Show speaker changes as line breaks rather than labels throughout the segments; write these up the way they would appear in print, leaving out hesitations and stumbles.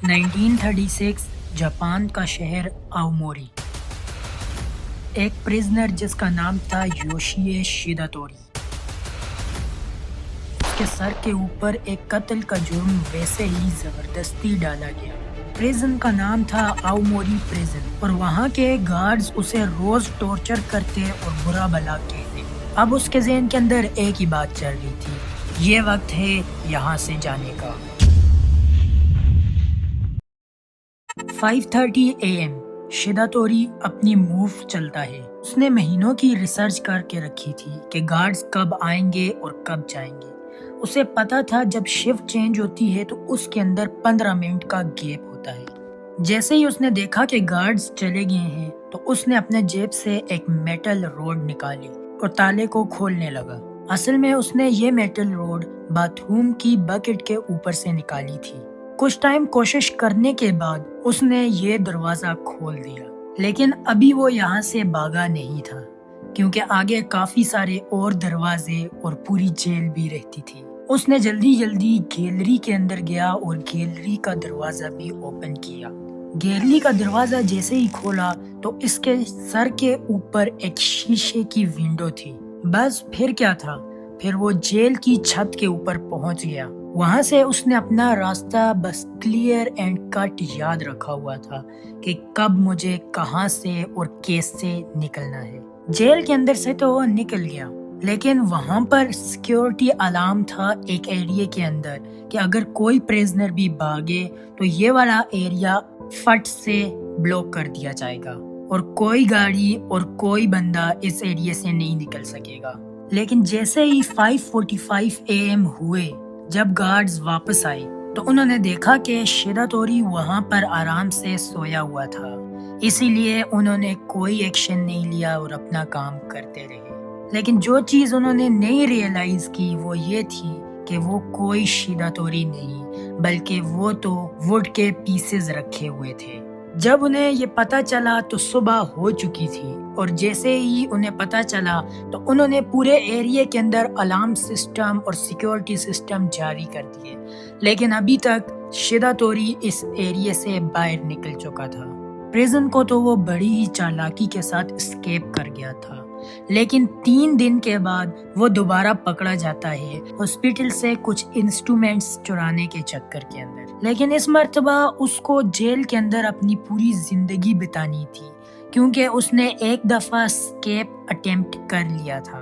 1936 Japan का शहर Aomori. एक प्रिजनर जिसका नाम था योशिए शिदातोरी, उसके सर के ऊपर एक कत्ल का जुर्म वैसे ही जबरदस्ती डाला गया। प्रिजन का नाम था आओमोरी प्रिजन और वहाँ के गार्ड्स उसे रोज टॉर्चर करते और बुरा भला कहते। अब उसके ज़हन के अंदर एक ही बात चल रही थी, ये वक्त है यहाँ से जाने का। 5:30 AM शिदातोरी अपनी मूव चलता है। उसने महीनों की रिसर्च करके रखी थी कि गार्ड्स कब आएंगे और कब जाएंगे। उसे पता था जब शिफ्ट चेंज होती है तो उसके अंदर 15 मिनट का गैप होता है। जैसे ही उसने देखा कि गार्ड्स चले गए हैं तो उसने अपने जेब से एक मेटल रोड निकाली और ताले को खोलने लगा। असल में उसने ये मेटल रोड बाथरूम की बकेट के ऊपर से निकाली थी। कुछ टाइम कोशिश करने के बाद उसने ये दरवाजा खोल दिया, लेकिन अभी वो यहाँ से भागा नहीं था क्योंकि आगे काफी सारे और दरवाजे और पूरी जेल भी रहती थी। उसने जल्दी जल्दी गैलरी के अंदर गया और गैलरी का दरवाजा भी ओपन किया। गैलरी का दरवाजा जैसे ही खोला तो इसके सर के ऊपर एक शीशे की विंडो थी। बस फिर क्या था, फिर वो जेल की छत के ऊपर पहुंच गया। वहां से उसने अपना रास्ता बस क्लियर एंड कट याद रखा हुआ था कि कब मुझे कहां से और कैसे निकलना है। जेल के अंदर से तो वो निकल गया, लेकिन वहां पर सिक्योरिटी अलार्म था एक एरिया के अंदर कि अगर कोई प्रिजनर भी भागे तो ये वाला एरिया फट से ब्लॉक कर दिया जाएगा और कोई गाड़ी और कोई बंदा इस एरिया से नहीं निकल सकेगा। लेकिन जैसे ही 5:45 AM हुए, जब गार्ड्स वापस आए तो उन्होंने देखा कि शिदातोरी वहां पर आराम से सोया हुआ था। इसीलिए उन्होंने कोई एक्शन नहीं लिया और अपना काम करते रहे। लेकिन जो चीज उन्होंने नहीं रियलाइज की वो ये थी कि वो कोई शिदातोरी नहीं बल्कि वो तो वुड के पीसेस रखे हुए थे। जब उन्हें ये पता चला तो सुबह हो चुकी थी और जैसे ही उन्हें पता चला तो उन्होंने पूरे एरिया के अंदर अलार्म सिस्टम और सिक्योरिटी सिस्टम जारी कर दिए। लेकिन अभी तक शिदातोरी इस एरिया से बाहर निकल चुका था। प्रिजन को तो वो बड़ी ही चालाकी के साथ एस्केप कर गया था, लेकिन 3 दिन के बाद वो दोबारा पकड़ा जाता है हॉस्पिटल से कुछ इंस्ट्रूमेंट्स चुराने के चक्कर के अंदर। लेकिन इस मर्तबा उसको जेल के अंदर अपनी पूरी जिंदगी बितानी थी क्योंकि उसने एक दफा एस्केप अटेम्प्ट कर लिया था।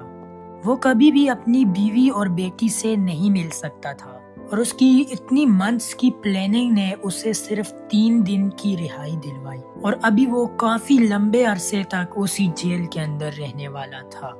वो कभी भी अपनी बीवी और बेटी से नहीं मिल सकता था और उसकी इतनी मंथ्स की प्लानिंग ने उसे सिर्फ 3 दिन की रिहाई दिलवाई और अभी वो काफी लंबे अरसे तक उसी जेल के अंदर रहने वाला था।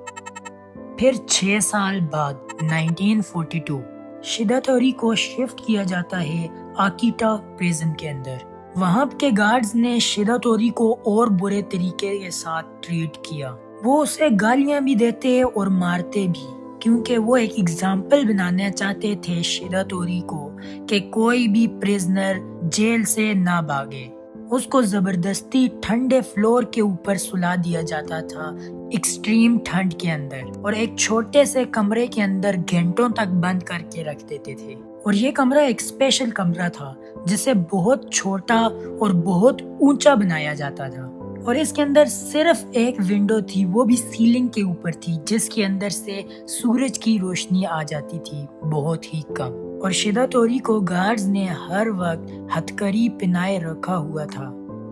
फिर 6 साल बाद 1942 शिदातोरी को शिफ्ट किया जाता है आकिटा प्रिजन के अंदर। वहां के गार्ड्स ने शिदातोरी को और बुरे तरीके के साथ ट्रीट किया। वो उसे गालियां भी देते और मारते भी क्योंकि वो एक एग्जाम्पल बनाना चाहते थे शिदातोरी को कि कोई भी प्रिजनर जेल से ना भागे। उसको जबरदस्ती ठंडे फ्लोर के ऊपर सुला दिया जाता था एक्सट्रीम ठंड के अंदर और एक छोटे से कमरे के अंदर घंटों तक बंद करके रख देते थे। और ये कमरा एक स्पेशल कमरा था जिसे बहुत छोटा और बहुत ऊंचा बनाया जाता था और इसके अंदर सिर्फ एक विंडो थी, वो भी सीलिंग के ऊपर थी, जिसके अंदर से सूरज की रोशनी आ जाती थी बहुत ही कम। और शिदातोरी को गार्ड्स ने हर वक्त हथकड़ी पहनाए रखा हुआ था।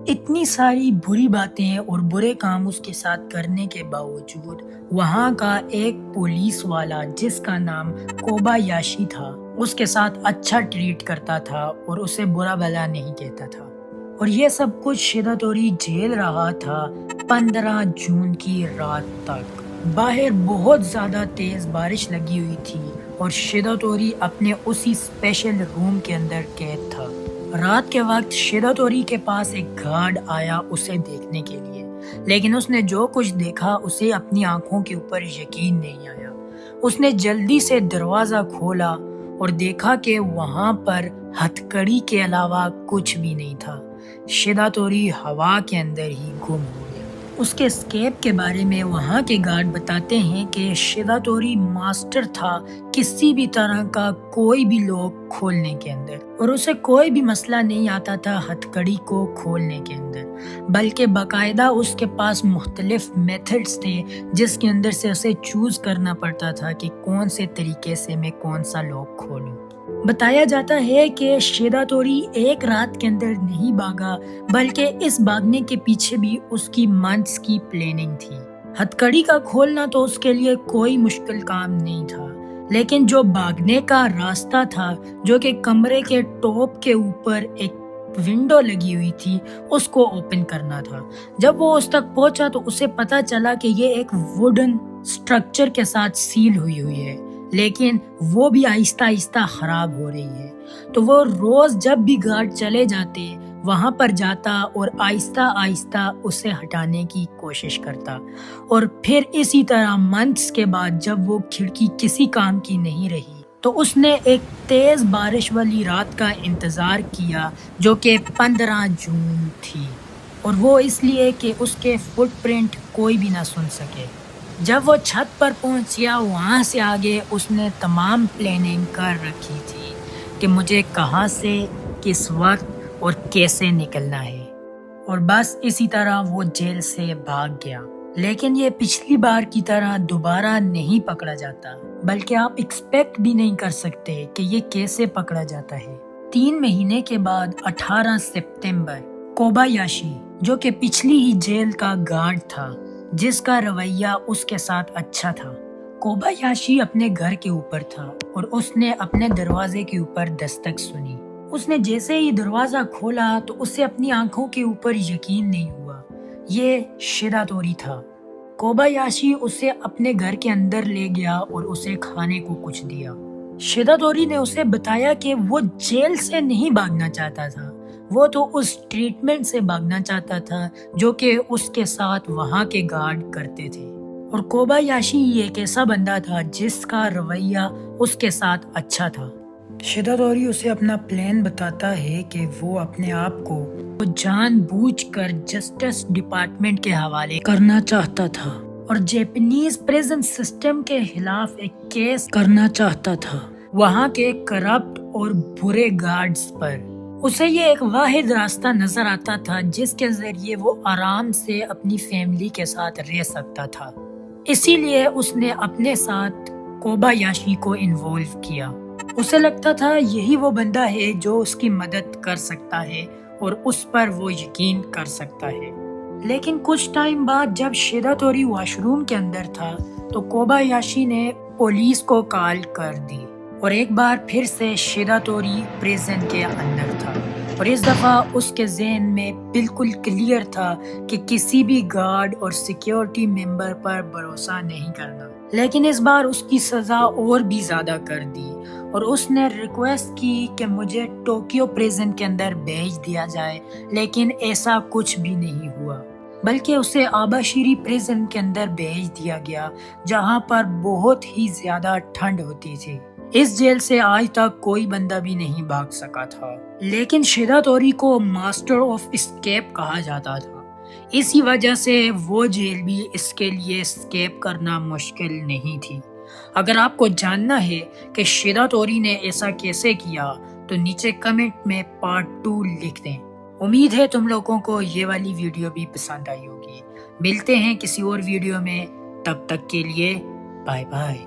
इतनी सारी बुरी बातें और बुरे काम उसके साथ करने के बावजूद वहाँ का एक पुलिस वाला जिसका नाम कोबायाशी था उसके साथ अच्छा ट्रीट करता था और उसे बुरा भला नहीं कहता था। और ये सब कुछ शिदातोरी झेल रहा था 15 जून की रात तक। बाहर बहुत ज्यादा तेज बारिश लगी हुई थी और शिदातोरी अपने उसी स्पेशल रूम के अंदर कैद था। रात के वक्त शिदातोरी के पास एक गार्ड आया उसे देखने के लिए, लेकिन उसने जो कुछ देखा उसे अपनी आंखों के ऊपर यकीन नहीं आया। उसने जल्दी से दरवाजा खोला और देखा कि वहां पर हथकड़ी के अलावा कुछ भी नहीं था। शिदातोरी हवा के अंदर ही गुम हो गया। اس کے اسکیپ کے بارے میں وہاں کے گارڈ بتاتے ہیں کہ شیداتوری ماسٹر تھا کسی بھی طرح کا کوئی بھی لوک کھولنے کے اندر، اور اسے کوئی بھی مسئلہ نہیں آتا تھا ہتھکڑی کو کھولنے کے اندر، بلکہ باقاعدہ اس کے پاس مختلف میتھڈز تھے جس کے اندر سے اسے چوز کرنا پڑتا تھا کہ کون سے طریقے سے میں کون سا لوک کھولوں۔ بتایا جاتا ہے کہ شیداتوری ایک رات کے اندر نہیں بھاگا، بلکہ اس بھاگنے کے پیچھے بھی اس کی منتھس کی پلاننگ تھی۔ ہتھکڑی کا کھولنا تو اس کے لیے کوئی مشکل کام نہیں تھا، لیکن جو بھاگنے کا راستہ تھا، جو کہ کمرے کے ٹاپ کے اوپر ایک ونڈو لگی ہوئی تھی، اس کو اوپن کرنا تھا۔ جب وہ اس تک پہنچا تو اسے پتا چلا کہ یہ ایک ووڈن سٹرکچر کے ساتھ سیل ہوئی ہے، لیکن وہ بھی آہستہ آہستہ خراب ہو رہی ہے۔ تو وہ روز جب بھی گارڈ چلے جاتے وہاں پر جاتا اور آہستہ آہستہ اسے ہٹانے کی کوشش کرتا، اور پھر اسی طرح منتھس کے بعد جب وہ کھڑکی کسی کام کی نہیں رہی تو اس نے ایک تیز بارش والی رات کا انتظار کیا جو کہ 15 جون تھی، اور وہ اس لیے کہ اس کے فٹ پرنٹ کوئی بھی نہ سن سکے۔ جب وہ چھت پر پہنچ گیا وہاں سے آگے اس نے تمام پلاننگ کر رکھی تھی کہ مجھے کہاں سے، کس وقت اور کیسے نکلنا ہے، اور بس اسی طرح وہ جیل سے بھاگ گیا۔ لیکن یہ پچھلی بار کی طرح دوبارہ نہیں پکڑا جاتا، بلکہ آپ ایکسپیکٹ بھی نہیں کر سکتے کہ یہ کیسے پکڑا جاتا ہے۔ 3 مہینے کے بعد 18 ستمبر کوبایاشی، جو کہ پچھلی ہی جیل کا گارڈ تھا جس کا رویہ اس کے ساتھ اچھا تھا، کوبایاشی اپنے گھر کے اوپر تھا اور اس نے اپنے دروازے کے اوپر دستک سنی۔ اس نے جیسے ہی دروازہ کھولا تو اسے اپنی آنکھوں کے اوپر یقین نہیں ہوا، یہ شیداتوری تھا۔ کوبایاشی اسے اپنے گھر کے اندر لے گیا اور اسے کھانے کو کچھ دیا۔ شیداتوری نے اسے بتایا کہ وہ جیل سے نہیں بھاگنا چاہتا تھا، وہ تو اس ٹریٹمنٹ سے بھاگنا چاہتا تھا جو کہ اس کے ساتھ وہاں کے گارڈ کرتے تھے، اور کوبایاشی ایک ایسا بندہ تھا جس کا رویہ اس کے ساتھ اچھا تھا۔ شیداتوری اسے اپنا پلان بتاتا ہے کہ وہ اپنے آپ کو جان بوجھ کر جسٹس ڈپارٹمنٹ کے حوالے کرنا چاہتا تھا اور جیپنیز پریزن سسٹم کے خلاف ایک کیس کرنا چاہتا تھا وہاں کے کرپٹ اور برے گارڈز پر۔ اسے یہ ایک واحد راستہ نظر آتا تھا جس کے ذریعے وہ آرام سے اپنی فیملی کے ساتھ رہ سکتا تھا، اسی لیے اس نے اپنے ساتھ کوبایاشی کو انوالو کیا۔ اسے لگتا تھا یہی وہ بندہ ہے جو اس کی مدد کر سکتا ہے اور اس پر وہ یقین کر سکتا ہے۔ لیکن کچھ ٹائم بعد جب شیداتوری واش روم کے اندر تھا تو کوبایاشی نے پولیس کو کال کر دی، اور ایک بار پھر سے شیداتوری پریزن کے اندر تھا، اور اس دفعہ اس کے ذہن میں بالکل کلیئر تھا کہ کسی بھی گارڈ اور سیکیورٹی ممبر پر بھروسہ نہیں کرنا۔ لیکن اس بار اس کی سزا اور بھی زیادہ کر دی، اور اس نے ریکویسٹ کی کہ مجھے ٹوکیو پریزن کے اندر بھیج دیا جائے، لیکن ایسا کچھ بھی نہیں ہوا، بلکہ اسے آباشیری پریزن کے اندر بھیج دیا گیا جہاں پر بہت ہی زیادہ ٹھنڈ ہوتی تھی۔ اس جیل سے آج تک کوئی بندہ بھی نہیں بھاگ سکا تھا، لیکن شیداتوری کو ماسٹر آف اسکیپ کہا جاتا تھا، اسی وجہ سے وہ جیل بھی اس کے لیے اسکیپ کرنا مشکل نہیں تھی۔ اگر آپ کو جاننا ہے کہ شیداتوری نے ایسا کیسے کیا تو نیچے کمنٹ میں پارٹ 2 لکھ دیں۔ امید ہے تم لوگوں کو یہ والی ویڈیو بھی پسند آئی ہوگی۔ ملتے ہیں کسی اور ویڈیو میں، تب تک کے لیے بائے بائے۔